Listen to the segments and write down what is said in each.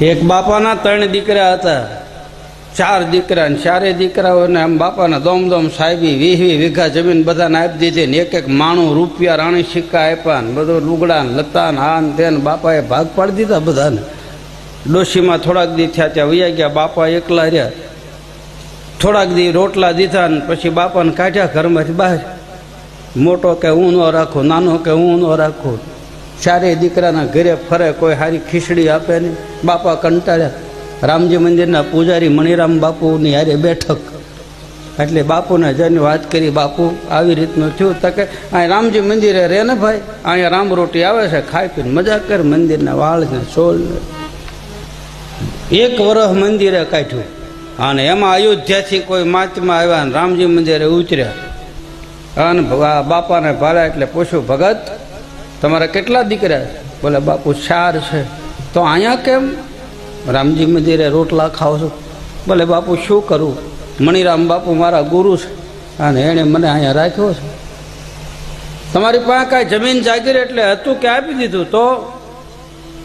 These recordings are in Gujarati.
એક બાપાના 3 દીકરા હતા, 4 દીકરા ને 4 દીકરાઓને આમ બાપાના દોમ સાહેબી 20 વીઘા જમીન બધાને આપી દીધી ને એક માણું રૂપિયા રાણી સિક્કા આપ્યા ને બધું લુગડા ને લતા ને આ ને તે ને બાપાએ ભાગ પાડી દીધા બધાને. ડોશીમાં થોડાક દી થયા ત્યાં વૈયા ગયા, બાપા એકલા રહ્યા. થોડાક દી રોટલા દીધા ને પછી બાપાને કાઢ્યા ઘરમાંથી બહાર. મોટો કે હું ન રાખું, નાનો કે હું ન રાખું. 4 દીકરાના ઘરે ફરે, કોઈ સારી ખીચડી આપે નહીં. બાપા કંટાળ્યા. રામજી મંદિરના પૂજારી મણિરામ બાપુની હારે બેઠક, એટલે બાપુને જઈને વાત કરી, બાપુ આવી રીતનું થયું. તો કે અહીં રામજી મંદિરે રહે ને ભાઈ, અહીંયા રામ રોટી આવે છે, ખાઈ પીને મજા કર, મંદિરના વાળ ને સોલ ને. 1 વર્ષ મંદિરે કાઢ્યું અને એમાં અયોધ્યાથી કોઈ માચમાં આવ્યા ને રામજી મંદિરે ઉતર્યા અને બાપાને ભાળ્યા એટલે પૂછ્યું, ભગત તમારા કેટલા દીકરા? બોલે બાપુ 4 છે. તો અહીંયા કેમ રામજી મંદિરે રોટલા ખાવ છો? બોલે બાપુ શું કરું, મણિરામ બાપુ મારા ગુરુ છે અને એણે મને અહીંયા રાખ્યો છે. તમારી પાસે કાંઈ જમીન જાગીર એટલે હતું કે આપી દીધું? તો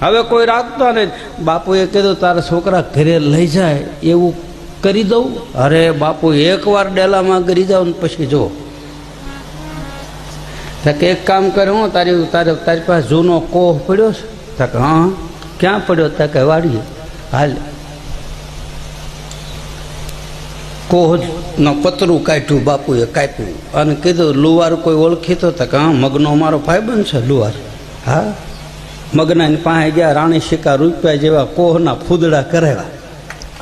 હવે કોઈ રાખતો નહીં. બાપુએ કીધું તારા છોકરા ઘરે લઈ જાય એવું કરી દઉં? અરે બાપુ એકવાર ડેલામાં કરી જાવ ને પછી જો. કે એક કામ કરે, હું તારી પાસે જૂનો કોહ પડ્યો છે? કે હા. ક્યાં પડ્યો? તા કે વાડીએ. હાલ કોહનો પતરું કાઢ્યું, બાપુએ કાપ્યું અને કીધું લુવાર કોઈ ઓળખીતો? કે હા, મગનો મારો ભાઈબંધ છે લુવાર. હા, મગનાની પાસે ગયા, રાણી સિક્કા રૂપિયા જેવા કોહના ફૂદડા કરેલા.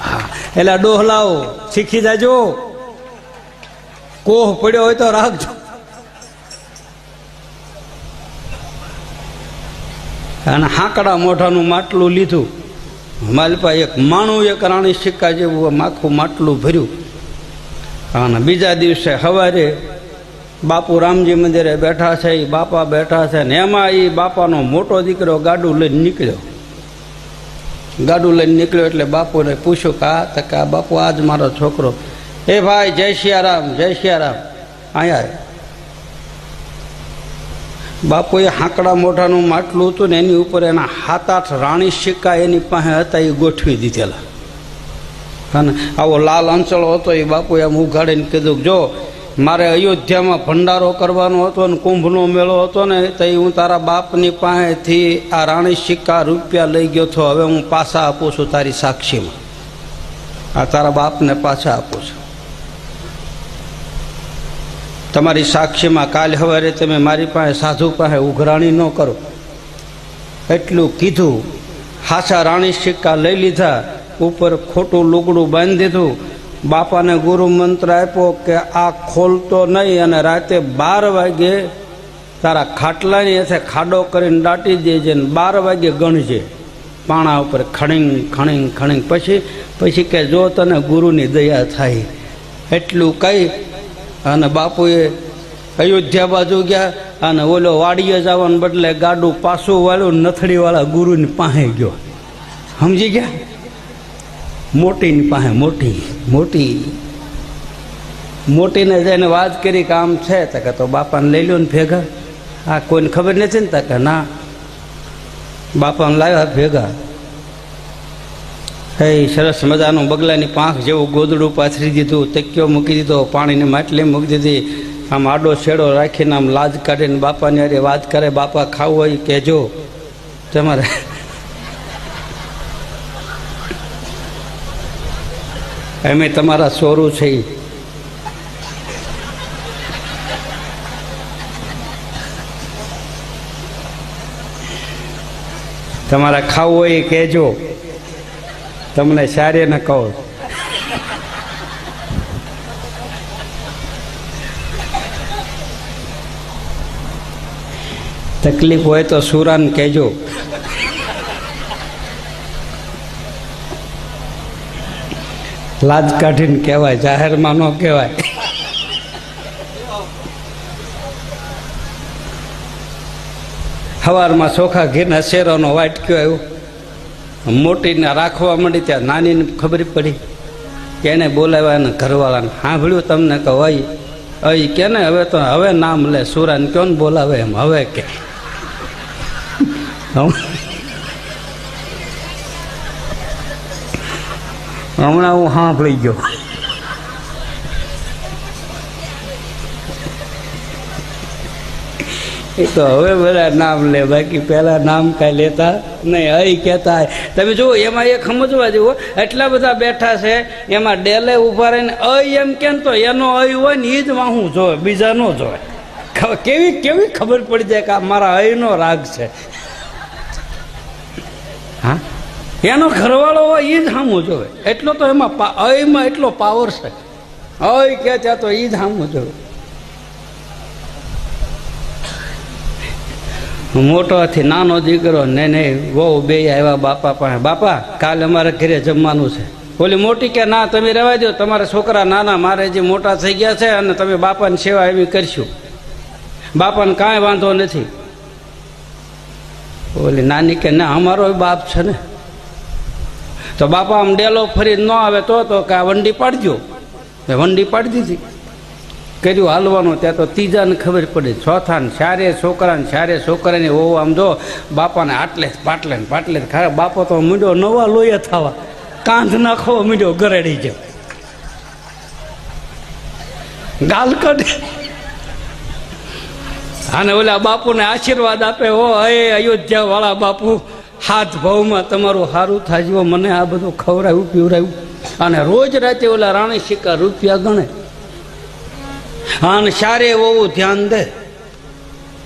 હા, એટલે ડોહલાઓ શીખી જાજો, કોહ પડ્યો હોય તો રાખજો. અને હાંકડા મોઢાનું માટલું લીધું. મારી પાસે એક માણું એક રાણી સિક્કા જેવું આખું માટલું ભર્યું. અને બીજા દિવસે સવારે બાપુ રામજી મંદિરે બેઠા છે, એ બાપા બેઠા છે ને એમાં એ બાપાનો મોટો દીકરો ગાડું લઈને નીકળ્યો. ગાડું લઈને નીકળ્યો એટલે બાપુને પૂછ્યું કે આ? તો કે આ બાપુ આજ મારો છોકરો. એ ભાઈ જય સિયારામ, જય સિયારામ. અહીંયા બાપુએ હાંકડા મોઢાનું માટલું હતું ને એની ઉપર એના 7-8 રાણી સિક્કા એની પાસે હતા, એ ગોઠવી દીધેલા. અને આવો લાલ અંચળો હતો, એ બાપુએ આમ ઉઘાડીને કીધું, જો મારે અયોધ્યામાં ભંડારો કરવાનો હતો ને કુંભનો મેળો હતો ને, તો હું તારા બાપની પાસેથી આ રાણી સિક્કા રૂપિયા લઈ ગયો હતો. હવે હું પાછા આપું છું તારી સાક્ષીમાં. આ તારા બાપને પાછા આપું છું તમારી સાક્ષીમાં. કાલે સવારે તમે મારી પાસે સાધુ પાસે ઉઘરાણી ન કરો. એટલું કીધું. હાચા રાણી સિક્કા લઈ લીધા, ઉપર ખોટું લુગડું બાંધી દીધું. બાપાને ગુરુ મંત્ર આપ્યો કે આ ખોલતો નહીં અને રાતે 12 વાગે તારા ખાટલાની એસે ખાડો કરીને દાટી દેજે ને 12 વાગે ગણજે પાણા ઉપર ખણીંગ ખણીંગ ખણીંગ. પછી કે જો તને ગુરુની દયા થાય. એટલું કહી અને બાપુએ અયોધ્યા બાજુ ગયા અને ઓલો વાડીએ જવાને બદલે ગાડું પાછું વાળ્યું, નથડીવાળા ગુરુની પાસે ગયો. સમજી ગયા? મોટીની પાસે, મોટીને જઈને વાત કરી કે આમ છે. તો કે તો બાપાને લઈ લો ને ભેગા. આ કોઈને ખબર નથી ને? કે ના. બાપાને લાવ્યા ભેગા. એ સરસ મજાનું બગલાની પાંખ જેવું ગોદડું પાથરી દીધું, તકિયો મૂકી દીધો, પાણીની માટલી મૂકી દીધી. આમ આડો છેડો રાખીને આમ લાજ કાઢીને બાપાની અરે વાત કરે, બાપા ખાવું હોય કહેજો તમારે. એમ તમારા સોરું છે. તમારે ખાવું હોય કહેજો, તમને સારે ન કહો. તકલીફ હોય તો સુરાને કહેજો. લાજ કાઢીને કહેવાય, જાહેરમાં ન કહેવાય. સવારમાં ચોખા ઘીના શેરોનો વાટક્યો આવ્યો. મોટીને રાખવા માંડી ત્યાં નાનીને ખબર પડી કે એને બોલાવ્યા ને ઘરવાળાને સાંભળ્યું તમને કે અય કે ને હવે નામ લે સુરાને ક્યો ને બોલાવે એમ હવે કે હમણાં હું સાંભળી ગયો. એ તો હવે બધા નામ લે, બાકી પહેલા નામ કાંઈ લેતા નહીં, અહીં કહેતા. તમે જુઓ એમાં એક સમજવા જેવું, એટલા બધા બેઠા છે એમાં ડેલે ઊભા રહીને અય એમ કેમ તો એનો અય હોય ને એ જ વાહું જોવે, બીજા ન જોવે. કેવી કેવી ખબર પડી જાય કે આ મારા અયનો રાગ છે. હા, એનો ઘરવાળો હોય એ જ સામું જોવે. એટલો તો એમાં અયમાં એટલો પાવર છે. અય કે ત્યાં તો એ જ સામું જોવે. મોટોથી નાનો દીકરો ને બહુ બે આવ્યા બાપા પાસે. બાપા કાલે અમારે ઘરે જમવાનું છે. ઓલી મોટી કે ના તમે રહેવા દો, તમારા છોકરા નાના, મારે જે મોટા થઈ ગયા છે અને તમે બાપાની સેવા એવી કરશું, બાપાને કાંઈ વાંધો નથી. ઓલી નાની કે ના અમારો બાપ છે ને. તો બાપા આમ ડેલો ફરી ન આવે તો કે આ વંડી પાડજો. મેં વંડી પાડી દીધી, કર્યું હાલવાનું. ત્યાં તો ત્રીજાને ખબર પડી, ચોથા ને ચારે છોકરા ને ચારે છોકરાને ઓ આમ જો બાપાને આટલે પાટલે ને પાટલે. ખરા બાપો તો મીંડો નવા લોહી થવા, કાંધ નાખો મીંડો ગરેડી જાય, ગાલ કાઢે. અને ઓલા બાપુને આશીર્વાદ આપે, ઓ હે અયોધ્યા વાળા બાપુ, હાથ ભાવમાં તમારું સારું થાય, મને આ બધું ખવડાવ્યું પીવડાવ્યું. અને રોજ રાતે ઓલા રાણી સિક્કા રૂપિયા ગણે. અને સારે એવું ધ્યાન દે,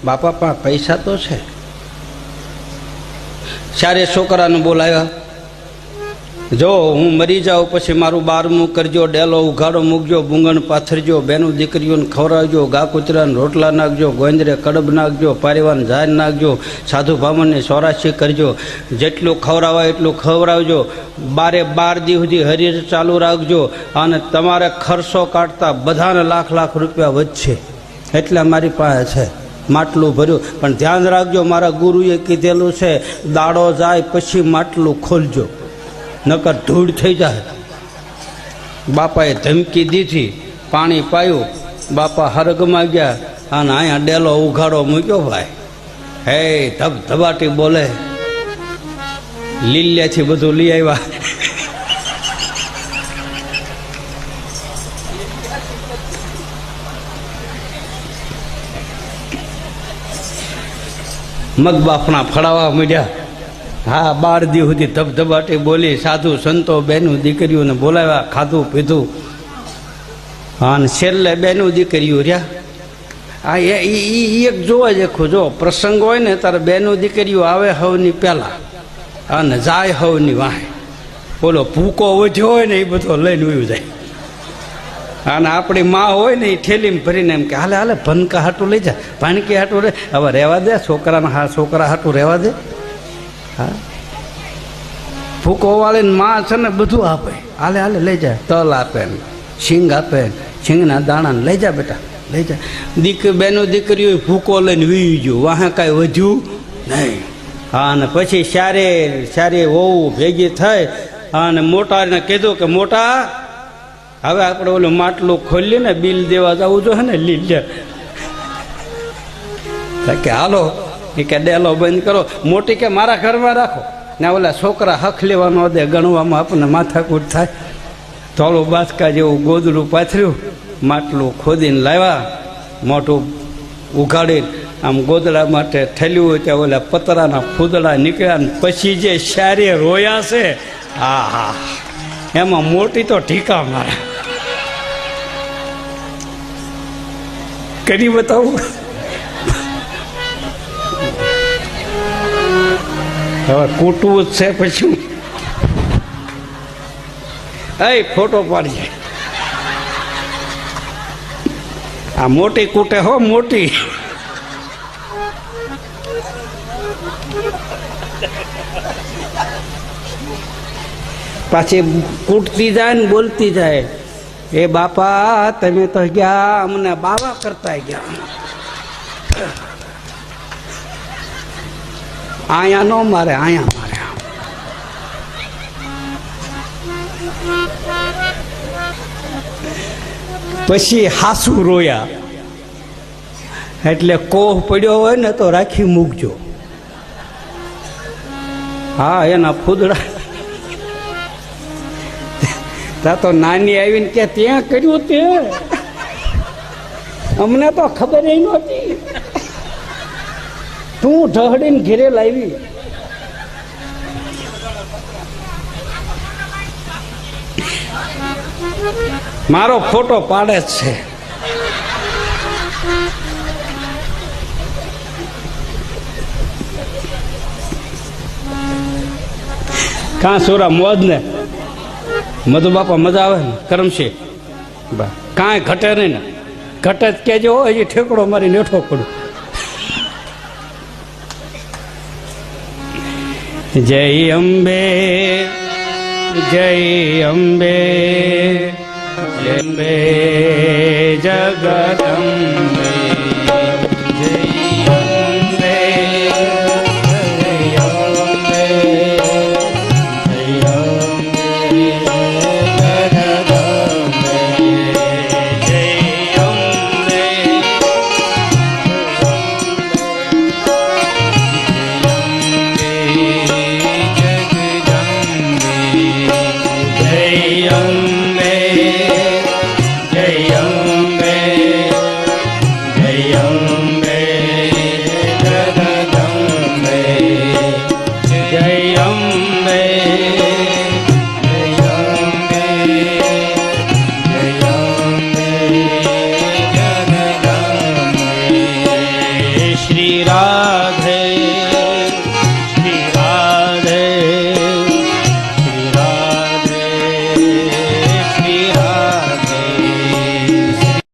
બાપા પણ પૈસા તો છે. સારે છોકરાને બોલાવ્યા, જો હું મરી જાઉં પછી મારું 12મું કરજો, ડેલો ઉઘાડો મૂકજો, બુંગણ પાથરજો, બેનું દીકરીઓને ખવડાવજો, ગા કૂતરાને રોટલા નાખજો, ગોંદરે કડબ નાખજો, પારીવાન ઝાર નાખજો, સાધુ બ્રાહ્મણને સોરાશી કરજો, જેટલું ખવડાવાય એટલું ખવડાવજો, 12 દી સુધી હરિર ચાલુ રાખજો. અને તમારે ખર્ચો કાઢતા બધાને લાખ રૂપિયા વધશે. એટલે મારી પાસે છે, માટલું ભર્યું. પણ ધ્યાન રાખજો, મારા ગુરુએ કીધેલું છે, દાડો જાય પછી માટલું ખોલજો, નકર ધૂળ થઈ જાય. બાપાએ ધમકી દીધી, પાણી પાયું, બાપા હરગમાં ગયા અને અહીંયા ડેલો ઉઘાડો મૂક્યો. ભાઈ હે ધબધબાટી બોલે, લીલિયાથી બધું લઈ આવ્યા. મગબાફણા ફળાવા માંડ્યા. હા, 12 દી સુધી ધબધબાટી બોલી, સાધુ સંતો બેનું દીકરીઓને બોલાવ્યા, ખાધું પીધું. અને છેલ્લે બેનું દીકરીઓ રહ્યા. આ એક જોવા જેખું, જો પ્રસંગ હોય ને તારે બેનું દીકરીઓ આવે હવની પહેલાં અને જાય હવની વાહે. બોલો ભૂકો વધ્યો હોય ને એ બધો લઈને ઉયું જાય. અને આપણી માં હોય ને એ ઠેલીમાં ભરીને એમ કે હાલે હાલે ભનકા હાટું લઈ જા, ભાણકી હાટું રે, હવે રહેવા દે છોકરાના, છોકરા હાટું રહેવા દે. હા, ભૂકો વાળીને માં છે ને બધું આપે, હાલે હાલે લઈ જાય, તલ આપે ને સિંગ આપે, સિંગના દાણાને લઈ જા બેટા લઈ જા. બેનો દીકરીઓ ભૂકો લઈને વી ગયું, વાહે કાંઈ વધ્યું નહીં. હા, અને પછી સારે વહુ ભેગી થઈ અને મોટાને કીધું કે મોટા હવે આપણે ઓલું માટલું ખોલીએ ને બિલ દેવા જવું જોઈએ ને લીલે. કે હાલો, એ કે ડેલો બંધ કરો. મોટી કે મારા ઘરમાં રાખો ને, ઓલા છોકરા હક લેવા ન દે, ગણવામાં આપણને માથાકૂટ થાય. થોડું બાસકા જેવું ગોદડું પાથર્યું, માટલું ખોદીને લાવ્યા, મોટું ઉઘાડીને આમ ગોદડા માટે ઠેલ્યું હોય ત્યાં ઓલા પતરાના ફૂદડા નીકળ્યા. ને પછી જે શારે રોયા છે, હા હા, એમાં મોટી તો ઢીકા મારે. કરી બતાવું? હવે કૂટવું જ છે પછી. એ ફોટો પાડીએ. આ મોટી કૂટે હો, મોટી. પાછી કૂટતી જાય ને બોલતી જાય, એ બાપા તમે તો ગયા અમને બાવા કરતા ગયા, આયા નો મારે, આયા મારે. પછી હાસુ રોયા. એટલે કોહ પડ્યો હોય ને તો રાખી મૂકજો. હા, એના ફૂદડા તા તો નાની આવીને કે ત્યાં કર્યું તે અમને તો ખબર નહોતી, તું ઢહડીને ઘેરે લાવી. મારો ફોટો પાડે જ છે. કાં સોરા મોજ ને મધુ બાપા મજા આવે ને કરમશી બા કાંઈ ઘટે નહીં ને, ઘટે જ કેજો હજી ઠેકડો મારી નેઠો પડું. જય અંબે જય અંબે જય અંબે જગદંબે જય અંબે જય અંબે જય અંબે જગદંબે જય અંબે શ્રી રામ